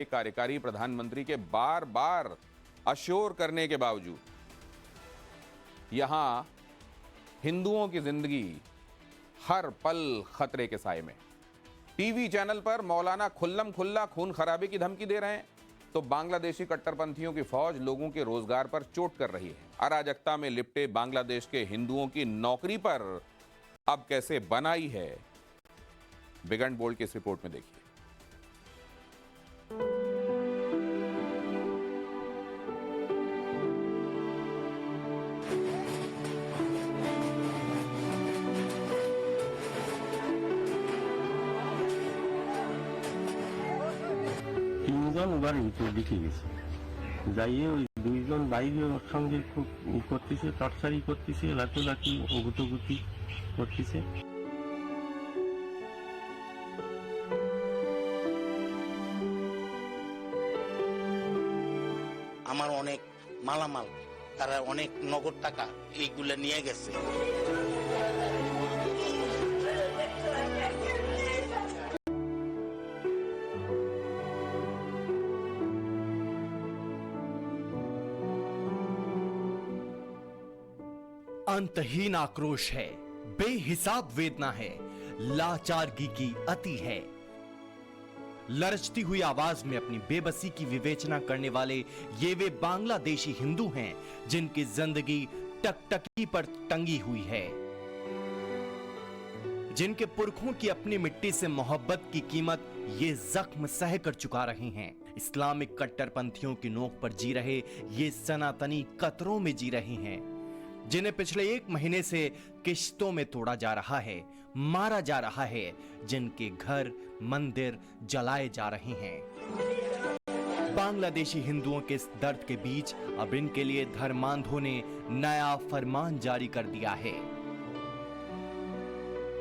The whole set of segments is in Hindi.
कार्यकारी प्रधानमंत्री के बार बार अश्योर करने के बावजूद यहां हिंदुओं की जिंदगी हर पल खतरे के साए में। टीवी चैनल पर मौलाना खुल्लम खुल्ला खून खराबे की धमकी दे रहे हैं तो बांग्लादेशी कट्टरपंथियों की फौज लोगों के रोजगार पर चोट कर रही है। अराजकता में लिपटे बांग्लादेश के हिंदुओं की नौकरी पर अब कैसे बनाई है, बिगन बोल्ड की इस रिपोर्ट में देखिए। তিনজন ওবার ভিতরে ঢুকে গেছে, যাইয়ে ওই দুইজন বাইরে ওর সঙ্গে খুব করতেছে, টর্চারি করতেছে, লাঠি গুটোগুটি করতেছে। আমার অনেক মালামাল, তারা অনেক নগদ টাকা এইগুলা নিয়ে গেছে। अंतहीन आक्रोश है, बेहिसाब वेदना है, लाचारगी की अति है। लरचती हुई आवाज में अपनी बेबसी की विवेचना करने वाले ये वे बांग्लादेशी हिंदू हैं जिनकी जिंदगी टकटकी पर टंगी हुई है, जिनके पुरखों की अपनी मिट्टी से मोहब्बत की कीमत ये जख्म सह कर चुका रहे हैं। इस्लामिक कट्टरपंथियों की नोक पर जी रहे ये सनातनी कतरों में जी रहे हैं, जिन्हें पिछले 1 महीने से किश्तों में तोड़ा जा रहा है, मारा जा रहा है, जिनके घर मंदिर जलाए जा रहे हैं। बांग्लादेशी हिंदुओं के इस दर्द के बीच अब इनके लिए धर्मांधों ने नया फरमान जारी कर दिया है।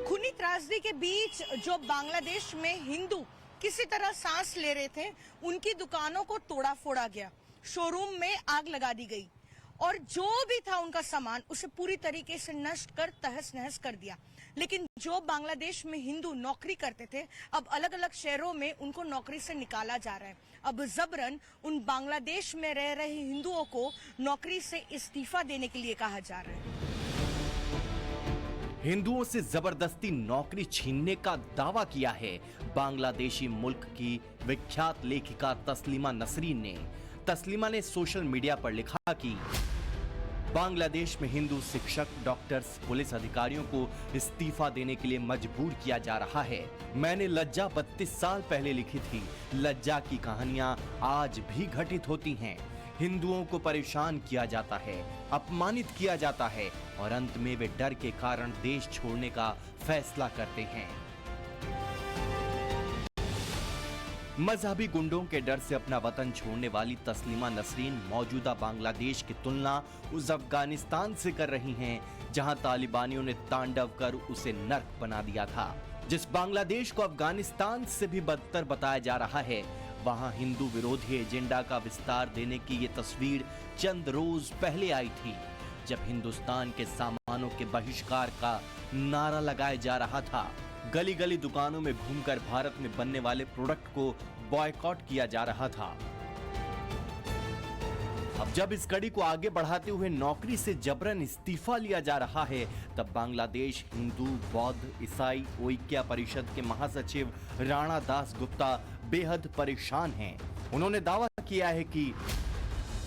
खूनी त्रासदी के बीच जो बांग्लादेश में हिंदू किसी तरह सांस ले रहे थे, उनकी दुकानों को तोड़ा फोड़ा गया, शोरूम में आग लगा दी गई और जो भी था उनका सामान उसे पूरी तरीके से नष्ट कर तहस नहस कर दिया। लेकिन जो बांग्लादेश में हिंदू नौकरी करते थे, अब अलग अलग शहरों में उनको नौकरी से निकाला जा रहा है। अब जबरन उन बांग्लादेश में रह रहे हिंदुओं को नौकरी से इस्तीफा देने के लिए कहा जा रहा है। हिंदुओं से जबरदस्ती नौकरी छीनने का दावा किया है बांग्लादेशी मुल्क की विख्यात लेखिका तस्लीमा नसरीन ने। तस्लीमा ने सोशल मीडिया पर लिखा कि बांग्लादेश में हिंदू शिक्षक, डॉक्टर्स, पुलिस अधिकारियों को इस्तीफा देने के लिए मजबूर किया जा रहा है। मैंने लज्जा 32 साल पहले लिखी थी। लज्जा की कहानियां आज भी घटित होती हैं। हिंदुओं को परेशान किया जाता है, अपमानित किया जाता है और अंत में वे डर के कारण देश छोड़ने का फैसला करते हैं। मजहबी गुंडों के डर से अपना वतन छोड़ने वाली तस्लीमा नसरीन मौजूदा बांग्लादेश की तुलना उस अफगानिस्तान से कर रही हैं, जहां तालिबानियों ने तांडव कर उसे नर्क बना दिया था। जिस बांग्लादेश को अफगानिस्तान से भी बदतर बताया जा रहा है, वहां हिंदू विरोधी एजेंडा का विस्तार देने की ये तस्वीर चंद रोज पहले आई थी, जब हिंदुस्तान के सामानों के बहिष्कार का नारा लगाया जा रहा था। गली गली दुकानों में घूमकर भारत में बनने वाले प्रोडक्ट को बॉयकॉट किया जा रहा था। अब जब इस कड़ी को आगे बढ़ाते हुए नौकरी से जबरन इस्तीफा लिया जा रहा है, तब बांग्लादेश हिंदू, बौद्ध, ईसाई ओइक्या परिषद के महासचिव राणा दास गुप्ता बेहद परेशान हैं। उन्होंने दावा किया है कि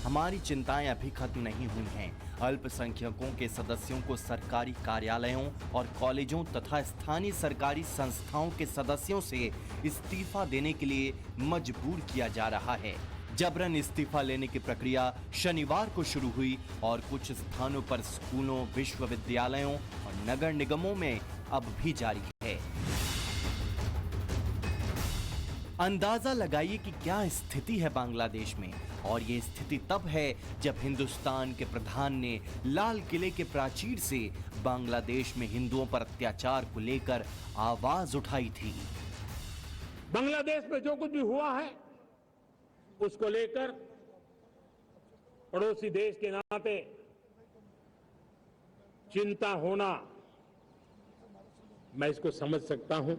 हमारी चिंताएं अभी खत्म नहीं हुई हैं। अल्पसंख्यकों के सदस्यों को सरकारी कार्यालयों और कॉलेजों तथा स्थानीय सरकारी संस्थाओं के सदस्यों से इस्तीफा देने के लिए मजबूर किया जा रहा है। जबरन इस्तीफा लेने की प्रक्रिया शनिवार को शुरू हुई और कुछ स्थानों पर स्कूलों, विश्वविद्यालयों और नगर निगमों में अब भी जारी है। अंदाजा लगाइए कि क्या स्थिति है बांग्लादेश में। और ये स्थिति तब है जब हिंदुस्तान के प्रधान ने लाल किले के प्राचीर से बांग्लादेश में हिंदुओं पर अत्याचार को लेकर आवाज उठाई थी। बांग्लादेश में जो कुछ भी हुआ है उसको लेकर पड़ोसी देश के नाते चिंता होना, मैं इसको समझ सकता हूं।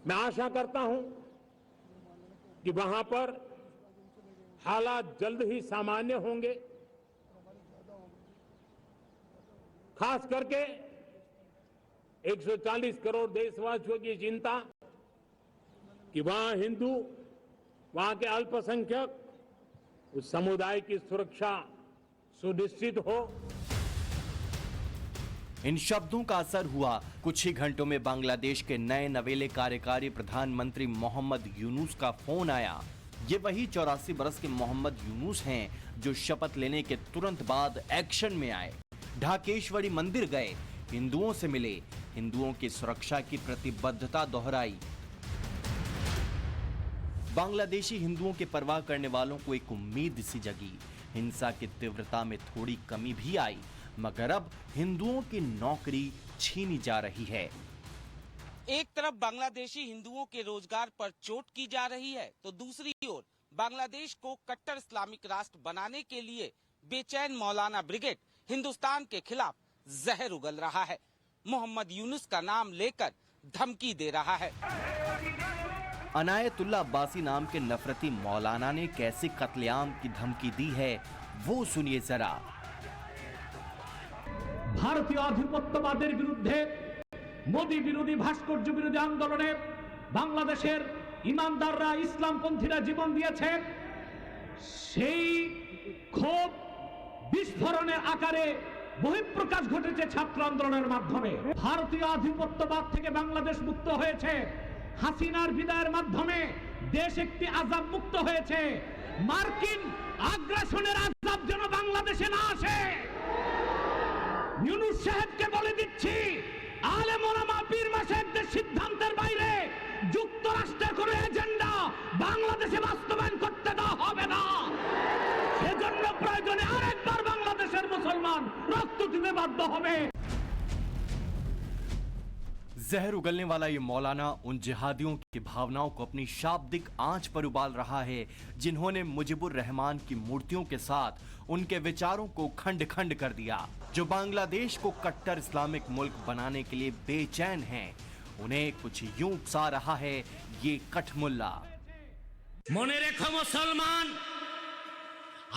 मैं आशा करता हूं कि वहां पर हालात जल्द ही सामान्य होंगे। खास करके 140 करोड़ देशवासियों की चिंता कि वहां हिंदू, वहां के अल्पसंख्यक, उस समुदाय की सुरक्षा सुनिश्चित हो। इन शब्दों का असर हुआ। कुछ ही घंटों में बांग्लादेश के नए नवेले कार्यकारी प्रधानमंत्री मोहम्मद यूनुस का फोन आया। ये वही 84 बरस के मोहम्मद यूनुस हैं जो शपथ लेने के तुरंत बाद एक्शन में आए। ढाकेश्वरी मंदिर गए, हिंदुओं से मिले, हिंदुओं की सुरक्षा की प्रतिबद्धता दोहराई। बांग्लादेशी हिंदुओं के परवाह करने वालों को एक उम्मीद सी जगी। हिंसा की तीव्रता में थोड़ी कमी भी आई, मगर अब हिंदुओं की नौकरी छीनी जा रही है। एक तरफ बांग्लादेशी हिंदुओं के रोजगार पर चोट की जा रही है, तो दूसरी ओर बांग्लादेश को कट्टर इस्लामिक राष्ट्र बनाने के लिए बेचैन मौलाना ब्रिगेड हिंदुस्तान के खिलाफ जहर उगल रहा है। मोहम्मद यूनुस का नाम लेकर धमकी दे रहा है। अनायतुल्लाह अब्बासी नाम के नफरती मौलाना ने कैसे कत्लेआम की धमकी दी है, वो सुनिए जरा। ভারতীয় আধিপত্যবাদের বিরুদ্ধে মোদি বিরোধী ভাস্কর্য বিরোধী আন্দোলনে বাংলাদেশের ইমানদাররা ইসলামপন্থীরা জীবন দিয়েছে। সেই ক্ষোভ বিস্ফোরণের আকারে বহিঃপ্রকাশ ঘটেছে ছাত্র আন্দোলনের মাধ্যমে। ভারতীয় আধিপত্যবাদ থেকে বাংলাদেশ মুক্ত হয়েছে। হাসিনার বিদায়ের মাধ্যমে দেশ একটি আযাব মুক্ত হয়েছে। মার্কিন আগ্রাসনের আযাব যেন বাংলাদেশে না আসে। ইউনুস সাহেবকে বলে দিচ্ছি, আলেম ওলামা পীর মাশায়েখদের সিদ্ধান্তের বাইরে যুক্তরাষ্ট্রের কোনো এজেন্ডা বাংলাদেশে বাস্তবায়ন করতে দেওয়া হবে না। সেজন্য প্রয়োজনে আরেকবার বাংলাদেশের মুসলমান রক্ত দিতে বাধ্য হবে। जहर उगलने वाला ये मौलाना उन जिहादियों की भावनाओं को अपनी शाब्दिक आंच पर उबाल रहा है जिन्होंने मुजीबुर रहमान की मूर्तियों के साथ उनके विचारों को खंड खंड कर दिया, जो बांग्लादेश को कट्टर इस्लामिक मुल्क बनाने के लिए बेचैन हैं। उन्हें कुछ यूं उकसा रहा है ये कठमुल्ला। মনে রেখো মুসলমান,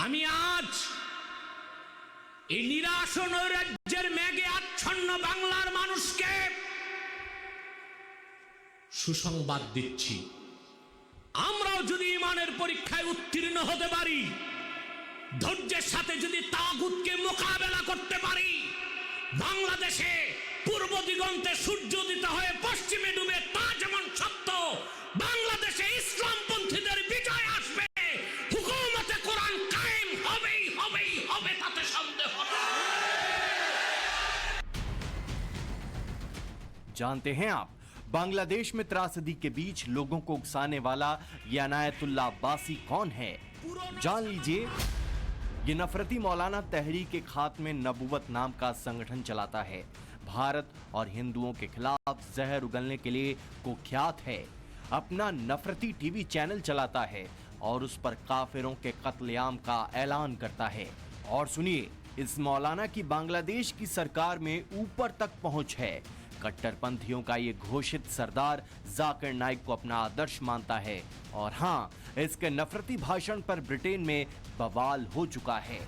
আমি আজ এই নিরাশ নৈরাজ্যের মেঘে আচ্ছন্ন বাংলার মানুষকে সুসংবাদ দিচ্ছি। আমরাও যদি ইমানের পরীক্ষায় উত্তীর্ণ হতে পারি, ধৈর্যের সাথে যদি তাগুতকে মোকাবেলা করতে পারি, বাংলাদেশে পূর্ব দিগন্তে সূর্যোদিত হয়ে পশ্চিমে ডুবে তা যেমন সত্য, বাংলাদেশে ইসলামপন্থীদের বিজয় আসবে, হুকুমতে কোরআন কায়েম হবেই হবেই হবে, তাতে সন্দেহ নেই। जानते हैं आप, बांग्लादेश में त्रासदी के बीच लोगों को उकसाने वाला ये अनायतुल्लाह अब्बासी कौन है? जान लीजिए। ये नफरती मौलाना तहरीक खात्मे नबूवत नाम का संगठन चलाता है। भारत और हिंदुओं के खिलाफ जहर उगलने के लिए कुख्यात है। अपना नफरती टीवी चैनल चलाता है और उस पर काफिरों के कत्लेआम का ऐलान करता है। और सुनिए, इस मौलाना की बांग्लादेश की सरकार में ऊपर तक पहुंच है। कट्टरपंथियों का ये घोषित सरदार जाकिर नाइक को अपना आदर्श मानता है। और हाँ, इसके नफरती भाषण पर ब्रिटेन में बवाल हो चुका है।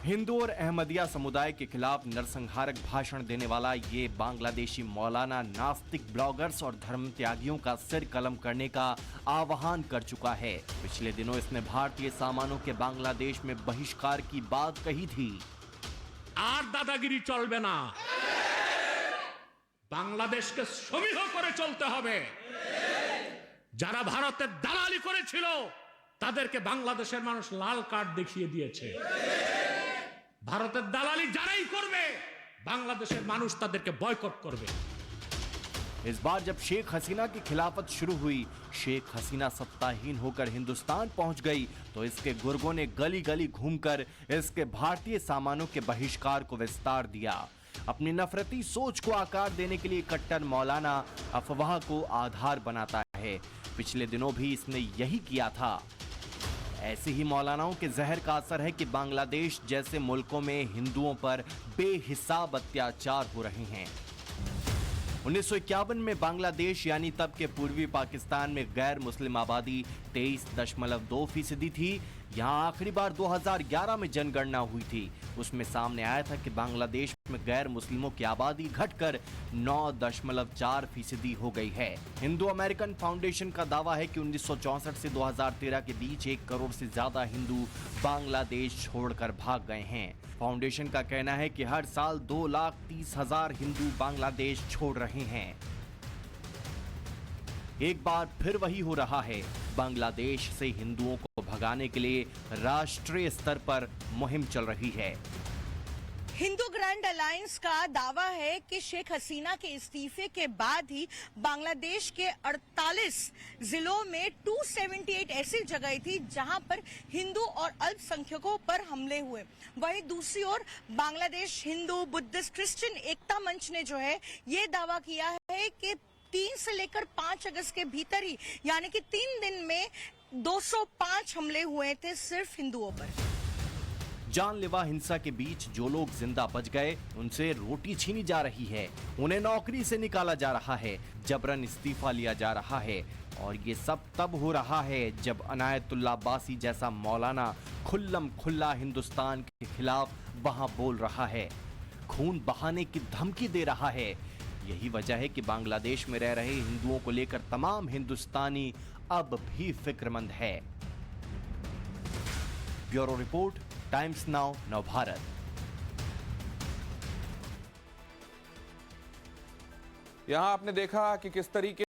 हिंदू और अहमदिया समुदाय के खिलाफ नरसंहारक भाषण देने वाला ये बांग्लादेशी मौलाना नास्तिक ब्लॉगर्स और धर्म त्यागियों का सिर कलम करने का आह्वान कर चुका है। पिछले दिनों इसने भारतीय सामानों के बांग्लादेश में बहिष्कार की बात कही थी। আর দাদাগিরি চলবে না, বাংলাদেশকে সমীহ করে চলতে হবে। যারা ভারতের দালালি করেছিল তাদেরকে বাংলাদেশের মানুষ লাল কার্ড দেখিয়ে দিয়েছে। ভারতের দালালি যারাই করবে বাংলাদেশের মানুষ তাদেরকে বয়কট করবে। इस बार जब शेख हसीना की खिलाफत शुरू हुई, शेख हसीना सत्ताहीन होकर हिंदुस्तान पहुंच गई, तो इसके गुर्गों ने गली गली घूमकर इसके भारतीय सामानों के बहिष्कार को विस्तार दिया। अपनी नफरती सोच को आकार देने के लिए कट्टर मौलाना अफवाह को आधार बनाता है। पिछले दिनों भी इसने यही किया था। ऐसे ही मौलानाओं के जहर का असर है कि बांग्लादेश जैसे मुल्कों में हिंदुओं पर बेहिसाब अत्याचार हो रहे हैं। 1951 में बांग्लादेश यानी तब के पूर्वी पाकिस्तान में गैर मुस्लिम आबादी 23.2% थी। यहाँ आखिरी बार 2011 में जनगणना हुई थी। उसमें सामने आया था कि बांग्लादेश में गैर मुस्लिमों की आबादी घटकर 9.4% हो गई है। हिंदू अमेरिकन फाउंडेशन का दावा है कि 1964 से 2013 के बीच 1 करोड़ से ज्यादा हिंदू बांग्लादेश छोड़कर भाग गए हैं। फाउंडेशन का कहना है कि हर साल 2,30,000 हिंदू बांग्लादेश छोड़ रहे हैं। एक बार फिर वही हो रहा है। बांग्लादेश से हिंदुओं को भगाने के लिए राष्ट्रीय स्तर पर मुहिम चल रही है। हिंदू ग्रैंड अलायंस का दावा है कि शेख हसीना के इस्तीफे के बाद ही बांग्लादेश के 48 जिलों में 278 ऐसी जगह थी जहां पर हिंदू और अल्पसंख्यकों पर हमले हुए। वहीं दूसरी ओर बांग्लादेश हिंदू बुद्धिस्ट क्रिश्चियन एकता मंच ने जो है ये दावा किया है कि 3 से लेकर 5 अगस्त के भीतर ही यानी कि 3 दिन में 205 हमले हुए थे सिर्फ हिंदुओं पर। जानलेवा हिंसा के बीच जो लोग जिंदा बच गए उनसे रोटी छीनी जा रही है, उन्हें नौकरी से निकाला जा रहा है, जबरन इस्तीफा लिया जा रहा है। और ये सब तब हो रहा है जब अनायतुल्लाह अब्बासी जैसा मौलाना खुल्लम खुल्ला हिंदुस्तान के खिलाफ वहां बोल रहा है, खून बहाने की धमकी दे रहा है। यही वजह है कि बांग्लादेश में रह रहे हिंदुओं को लेकर तमाम हिंदुस्तानी अब भी फिक्रमंद है। Bureau report, times now, Navbharat. यहां आपने देखा कि किस तरीके